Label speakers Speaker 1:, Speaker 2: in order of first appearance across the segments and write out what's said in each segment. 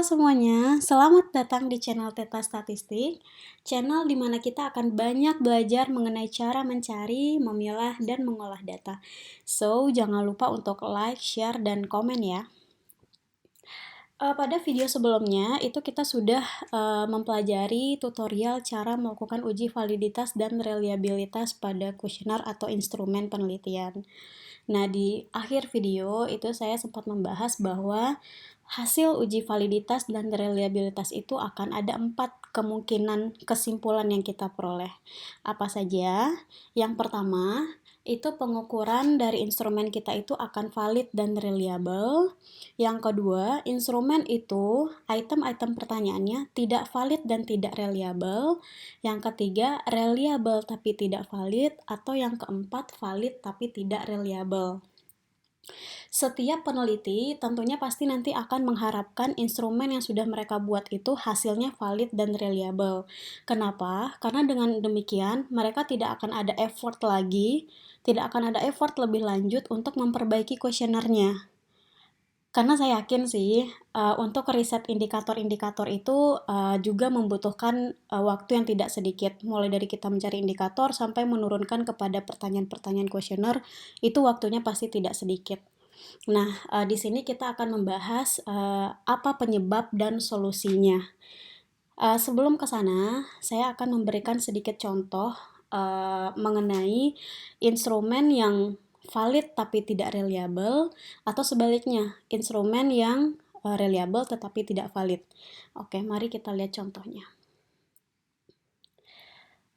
Speaker 1: Halo semuanya, selamat datang di channel Teta Statistik, channel di mana kita akan banyak belajar mengenai cara mencari, memilah, dan mengolah data. So, jangan lupa untuk like, share, dan komen ya. Pada video sebelumnya, itu kita sudah mempelajari tutorial cara melakukan uji validitas dan reliabilitas pada kuesioner atau instrumen penelitian. Nah, di akhir video itu saya sempat membahas bahwa hasil uji validitas dan reliabilitas itu akan ada 4 kemungkinan kesimpulan yang kita peroleh. Apa saja? Yang pertama, itu pengukuran dari instrumen kita itu akan valid dan reliable. Yang kedua, instrumen itu item-item pertanyaannya tidak valid dan tidak reliable. Yang ketiga, reliable tapi tidak valid. Atau yang keempat, valid tapi tidak reliable. Setiap peneliti tentunya pasti nanti akan mengharapkan instrumen yang sudah mereka buat itu hasilnya valid dan reliable. Kenapa? Karena dengan demikian mereka tidak akan ada effort lagi, tidak akan ada effort lebih lanjut untuk memperbaiki kuesionernya. Karena saya yakin sih, untuk riset indikator-indikator itu juga membutuhkan waktu yang tidak sedikit. Mulai dari kita mencari indikator sampai menurunkan kepada pertanyaan-pertanyaan kuesioner, itu waktunya pasti tidak sedikit. Nah, di sini kita akan membahas apa penyebab dan solusinya. Sebelum ke sana, saya akan memberikan sedikit contoh mengenai instrumen yang valid tapi tidak reliable, atau sebaliknya, instrumen yang reliable tetapi tidak valid. Oke, mari kita lihat contohnya.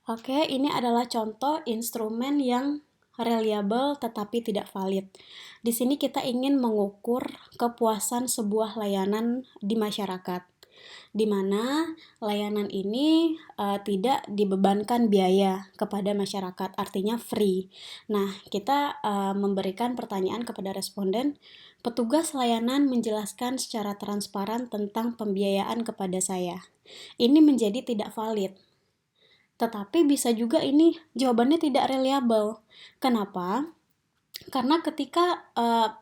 Speaker 1: Oke, ini adalah contoh instrumen yang reliable tetapi tidak valid. Di sini kita ingin mengukur kepuasan sebuah layanan di masyarakat, di mana layanan ini tidak dibebankan biaya kepada masyarakat, artinya free. Nah, kita memberikan pertanyaan kepada responden, petugas layanan menjelaskan secara transparan tentang pembiayaan kepada saya. Ini menjadi tidak valid. Tetapi bisa juga ini jawabannya tidak reliable. Kenapa? Karena ketika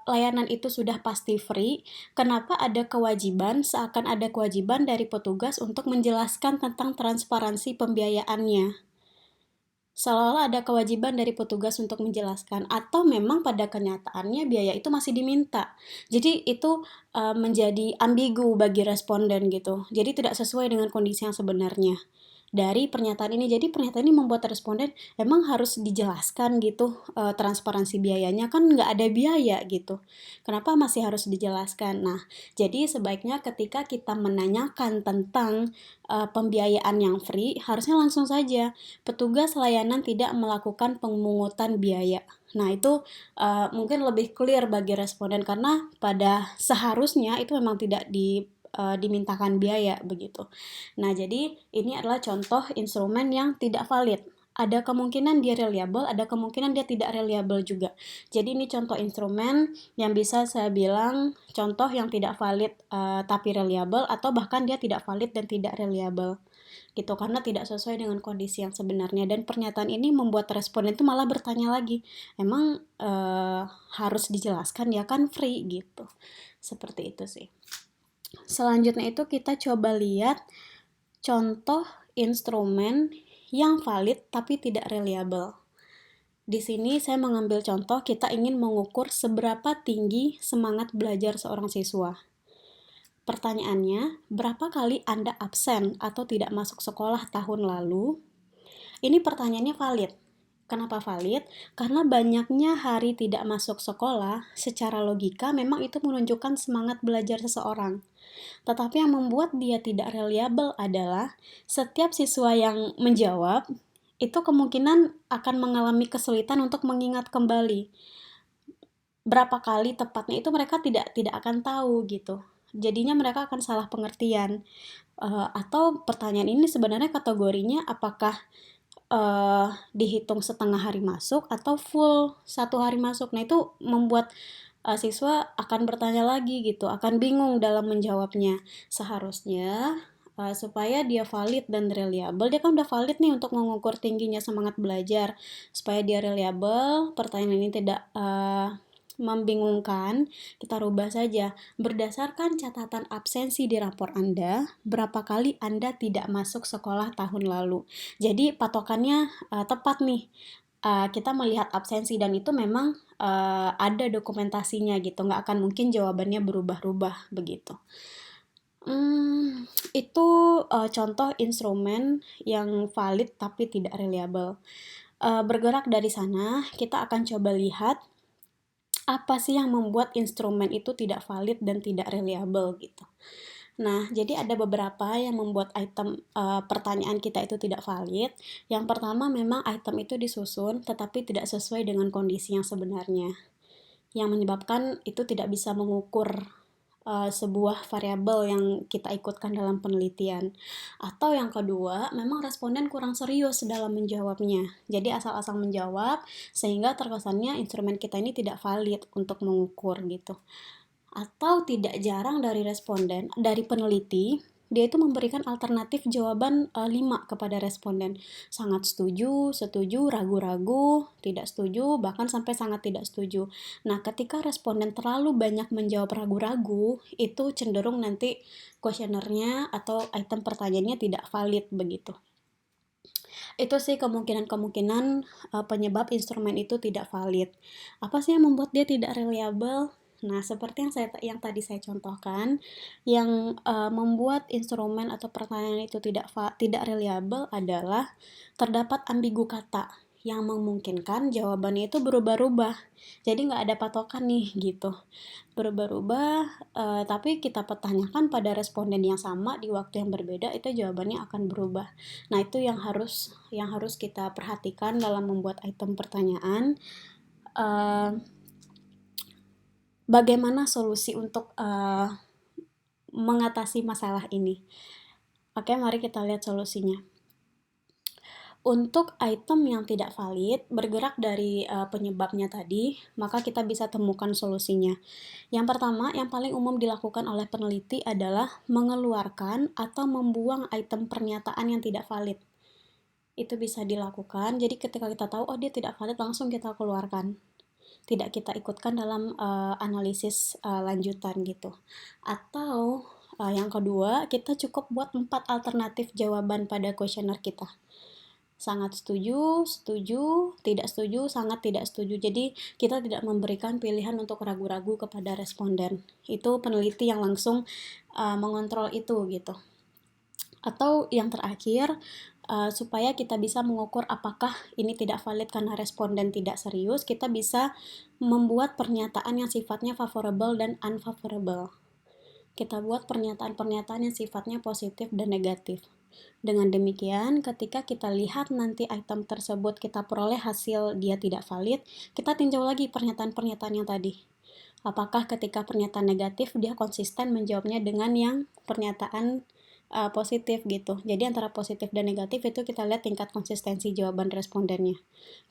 Speaker 1: layanan itu sudah pasti free, kenapa ada kewajiban, seakan ada kewajiban dari petugas untuk menjelaskan tentang transparansi pembiayaannya. Seolah-olah ada kewajiban dari petugas untuk menjelaskan, atau memang pada kenyataannya biaya itu masih diminta. Jadi itu menjadi ambigu bagi responden gitu. Jadi tidak sesuai dengan kondisi yang sebenarnya dari pernyataan ini. Jadi pernyataan ini membuat responden emang harus dijelaskan gitu transparansi biayanya, kan nggak ada biaya gitu. Kenapa masih harus dijelaskan? Nah, jadi sebaiknya ketika kita menanyakan tentang pembiayaan yang free, harusnya langsung saja petugas layanan tidak melakukan pemungutan biaya. Nah, itu mungkin lebih clear bagi responden karena pada seharusnya itu memang tidak dimintakan biaya begitu. Nah, jadi ini adalah contoh instrumen yang tidak valid. Ada kemungkinan dia reliable, ada kemungkinan dia tidak reliable juga. Jadi ini contoh instrumen yang bisa saya bilang contoh yang tidak valid tapi reliable, atau bahkan dia tidak valid dan tidak reliable gitu, karena tidak sesuai dengan kondisi yang sebenarnya. Dan pernyataan ini membuat responden itu malah bertanya lagi, emang harus dijelaskan ya, kan free gitu. Seperti itu sih. Selanjutnya itu kita coba lihat contoh instrumen yang valid tapi tidak reliable. Di sini saya mengambil contoh kita ingin mengukur seberapa tinggi semangat belajar seorang siswa. Pertanyaannya, berapa kali Anda absen atau tidak masuk sekolah tahun lalu? Ini pertanyaannya valid. Kenapa valid? Karena banyaknya hari tidak masuk sekolah, secara logika memang itu menunjukkan semangat belajar seseorang. Tetapi yang membuat dia tidak reliable adalah setiap siswa yang menjawab itu kemungkinan akan mengalami kesulitan untuk mengingat kembali. Berapa kali tepatnya itu mereka tidak akan tahu gitu. Jadinya mereka akan salah pengertian. Atau pertanyaan ini sebenarnya kategorinya apakah dihitung setengah hari masuk atau full 1 hari masuk. Nah, itu membuat siswa akan bertanya lagi gitu, akan bingung dalam menjawabnya. Seharusnya supaya dia valid dan reliable, dia kan udah valid nih untuk mengukur tingginya semangat belajar. Supaya dia reliable, pertanyaan ini tidak membingungkan, kita rubah saja. Berdasarkan catatan absensi di rapor Anda, berapa kali Anda tidak masuk sekolah tahun lalu. Jadi patokannya tepat nih. Kita melihat absensi dan itu memang ada dokumentasinya gitu, nggak akan mungkin jawabannya berubah-ubah begitu. Itu contoh instrumen yang valid tapi tidak reliable. Bergerak dari sana, kita akan coba lihat apa sih yang membuat instrumen itu tidak valid dan tidak reliable gitu. Nah, jadi ada beberapa yang membuat item pertanyaan kita itu tidak valid. Yang pertama, memang item itu disusun tetapi tidak sesuai dengan kondisi yang sebenarnya, yang menyebabkan itu tidak bisa mengukur sebuah variabel yang kita ikutkan dalam penelitian. Atau yang kedua, memang responden kurang serius dalam menjawabnya. Jadi asal-asal menjawab sehingga terkesannya instrumen kita ini tidak valid untuk mengukur gitu. Atau tidak jarang dari responden, dari peneliti, dia itu memberikan alternatif jawaban 5 kepada responden. Sangat setuju, setuju, ragu-ragu, tidak setuju, bahkan sampai sangat tidak setuju. Nah, ketika responden terlalu banyak menjawab ragu-ragu, itu cenderung nanti kuesionernya atau item pertanyaannya tidak valid begitu. Itu sih kemungkinan-kemungkinan penyebab instrumen itu tidak valid. Apa sih yang membuat dia tidak reliable? Nah, seperti yang tadi saya contohkan, yang membuat instrumen atau pertanyaan itu tidak reliable adalah terdapat ambigu kata yang memungkinkan jawabannya itu berubah-ubah. Jadi nggak ada patokan nih gitu. Berubah-ubah, tapi kita pertanyakan pada responden yang sama di waktu yang berbeda, itu jawabannya akan berubah. Nah, itu yang harus kita perhatikan dalam membuat item pertanyaan. Bagaimana solusi untuk mengatasi masalah ini? Oke, mari kita lihat solusinya. Untuk item yang tidak valid, bergerak dari penyebabnya tadi, maka kita bisa temukan solusinya. Yang pertama, yang paling umum dilakukan oleh peneliti adalah mengeluarkan atau membuang item pernyataan yang tidak valid. Itu bisa dilakukan, jadi ketika kita tahu, oh dia tidak valid, langsung kita keluarkan. Tidak kita ikutkan dalam analisis lanjutan gitu. Atau yang kedua, kita cukup buat 4 alternatif jawaban pada kuesioner kita. Sangat setuju, setuju, tidak setuju, sangat tidak setuju. Jadi kita tidak memberikan pilihan untuk ragu-ragu kepada responden. Itu peneliti yang langsung mengontrol itu gitu. Atau yang terakhir, supaya kita bisa mengukur apakah ini tidak valid karena responden tidak serius, kita bisa membuat pernyataan yang sifatnya favorable dan unfavorable. Kita buat pernyataan-pernyataan yang sifatnya positif dan negatif. Dengan demikian, ketika kita lihat nanti item tersebut kita peroleh hasil dia tidak valid, kita tinjau lagi pernyataan-pernyataan yang tadi. Apakah ketika pernyataan negatif dia konsisten menjawabnya dengan yang pernyataan positif gitu. Jadi antara positif dan negatif itu kita lihat tingkat konsistensi jawaban respondennya.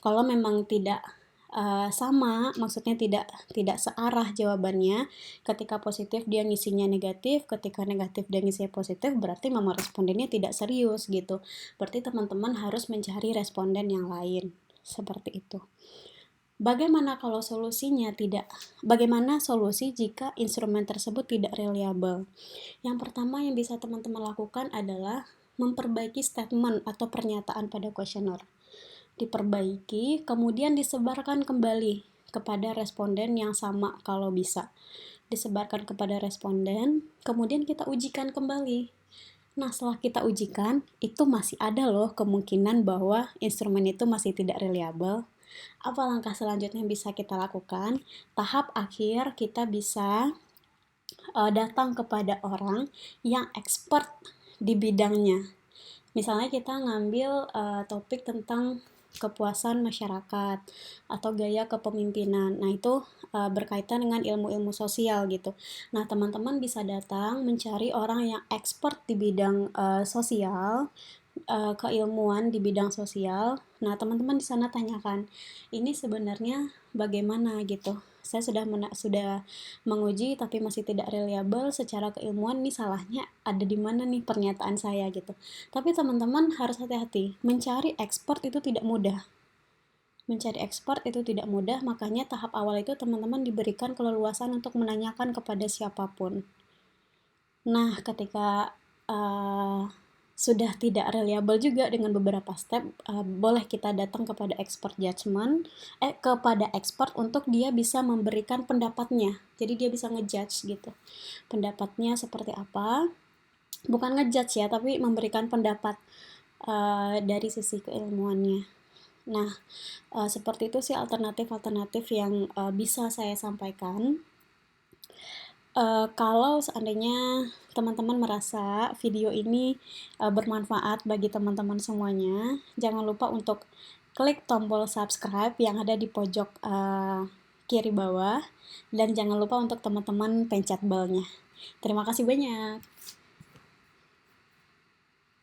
Speaker 1: Kalau memang tidak sama, maksudnya tidak searah jawabannya, ketika positif dia ngisinya negatif, ketika negatif dia ngisinya positif, berarti memang respondennya tidak serius gitu. Berarti teman-teman harus mencari responden yang lain. Seperti itu. Bagaimana solusi jika instrumen tersebut tidak reliable? Yang pertama yang bisa teman-teman lakukan adalah memperbaiki statement atau pernyataan pada kuesioner. Diperbaiki, kemudian disebarkan kembali kepada responden yang sama kalau bisa. Disebarkan kepada responden, kemudian kita ujikan kembali. Nah, setelah kita ujikan, itu masih ada loh kemungkinan bahwa instrumen itu masih tidak reliable. Apa langkah selanjutnya yang bisa kita lakukan? Tahap akhir kita bisa datang kepada orang yang expert di bidangnya. Misalnya kita ngambil topik tentang kepuasan masyarakat atau gaya kepemimpinan. Nah, itu berkaitan dengan ilmu-ilmu sosial gitu. Nah, teman-teman bisa datang mencari orang yang expert di bidang sosial, keilmuan di bidang sosial. Nah, teman-teman di sana tanyakan, ini sebenarnya bagaimana gitu. Saya sudah menguji tapi masih tidak reliable secara keilmuan, nih salahnya ada di mana nih pernyataan saya gitu. Tapi teman-teman harus hati-hati, mencari expert itu tidak mudah. Mencari expert itu tidak mudah, makanya tahap awal itu teman-teman diberikan keleluasan untuk menanyakan kepada siapapun. Nah, ketika sudah tidak reliable juga dengan beberapa step, boleh kita datang kepada kepada expert untuk dia bisa memberikan pendapatnya. Jadi dia bisa ngejudge gitu. Pendapatnya seperti apa? Bukan ngejudge ya, tapi memberikan pendapat dari sisi keilmuannya. Nah, seperti itu sih alternatif-alternatif yang bisa saya sampaikan. Kalau seandainya teman-teman merasa video ini bermanfaat bagi teman-teman semuanya, jangan lupa untuk klik tombol subscribe yang ada di pojok kiri bawah, dan jangan lupa untuk teman-teman pencet belnya. Terima kasih banyak.